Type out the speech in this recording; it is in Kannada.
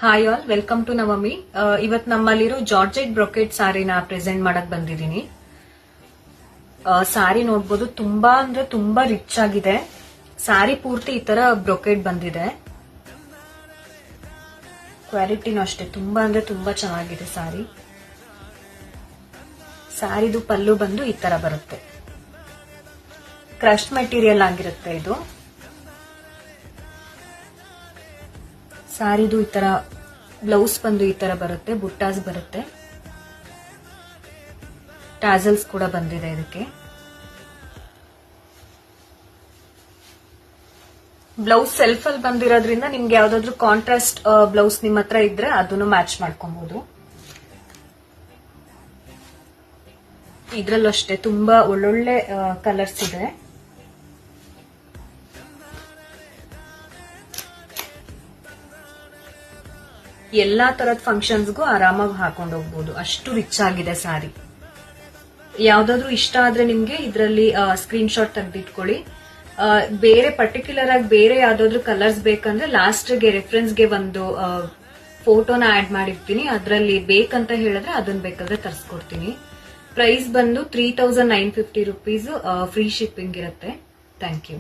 Hi all, welcome to Navami. ಇವತ್ ನಮ್ಮಲ್ಲಿರೋ ಜಾರ್ಜೆಟ್ ಬ್ರೊಕೆಟ್ ಸಾರಿನ ಪ್ರೆಸೆಂಟ್ ಮಾಡಕ್ ಬಂದಿದ್ದೀನಿ. ಸಾರಿ ನೋಡ್ಬೋದು, ತುಂಬಾ ಅಂದ್ರೆ ತುಂಬಾ ರಿಚ್ ಆಗಿದೆ. ಸಾರಿ ಪೂರ್ತಿ ಈ ತರ ಬ್ರೊಕೆಟ್ ಬಂದಿದೆ. ಕ್ವಾಲಿಟಿನೂ ಅಷ್ಟೇ ತುಂಬಾ ಅಂದ್ರೆ ತುಂಬಾ ಚೆನ್ನಾಗಿದೆ ಸಾರಿ. ಸಾರಿದು ಪಲ್ಲು ಬಂದು ಈ ತರ ಬರುತ್ತೆ. ಕ್ರಶ್ ಮೆಟೀರಿಯಲ್ ಆಗಿರುತ್ತೆ ಇದು. ಸಾರಿದು ಈ ತರ ಬ್ಲೌಸ್ ಬಂದು ಈ ತರ ಬರುತ್ತೆ, ಬುಟ್ಟಾಸ್ ಬರುತ್ತೆ, ಟಾಸಲ್ಸ್ ಕೂಡ ಬಂದಿದೆ ಇದಕ್ಕೆ. ಬ್ಲೌಸ್ ಸೆಲ್ಫ್ ಅಲ್ಲಿ ಬಂದಿರೋದ್ರಿಂದ ನಿಮ್ಗೆ ಯಾವ್ದಾದ್ರು ಕಾಂಟ್ರಾಸ್ಟ್ ಬ್ಲೌಸ್ ನಿಮ್ ಹತ್ರ ಇದ್ರೆ ಅದನ್ನು ಮ್ಯಾಚ್ ಮಾಡ್ಕೊಬಹುದು. ಇದ್ರಲ್ಲೂ ಅಷ್ಟೇ ತುಂಬಾ ಒಳ್ಳೊಳ್ಳೆ ಕಲರ್ಸ್ ಇದೆ. ಎಲ್ಲಾ ತರದ ಫಂಕ್ಷನ್ಸ್ಗೂ ಆರಾಮಾಗಿ ಹಾಕೊಂಡು ಹೋಗ್ಬೋದು, ಅಷ್ಟು ರಿಚ್ ಆಗಿದೆ ಸಾರಿ. ಯಾವ್ದಾದ್ರು ಇಷ್ಟ ಆದ್ರೆ ನಿಮ್ಗೆ ಇದರಲ್ಲಿ ಸ್ಕ್ರೀನ್ ಶಾಟ್ ತೆಗೆದಿಟ್ಕೊಳ್ಳಿ. ಬೇರೆ ಪರ್ಟಿಕ್ಯುಲರ್ ಆಗಿ ಬೇರೆ ಯಾವ್ದಾದ್ರು ಕಲರ್ಸ್ ಬೇಕಂದ್ರೆ ಲಾಸ್ಟ್ಗೆ ರೆಫರೆನ್ಸ್ಗೆ ಒಂದು ಫೋಟೋನ ಆಡ್ ಮಾಡಿರ್ತೀನಿ. ಅದರಲ್ಲಿ ಬೇಕಂತ ಹೇಳಿದ್ರೆ ಅದನ್ನ ಬೇಕಾದ್ರೆ ತರಿಸ್ಕೊಡ್ತೀನಿ. ಪ್ರೈಸ್ ಬಂದು 3950 ರೂಪೀಸ್, ಫ್ರೀ ಶಿಪ್ಪಿಂಗ್ ಇರುತ್ತೆ. Thank you.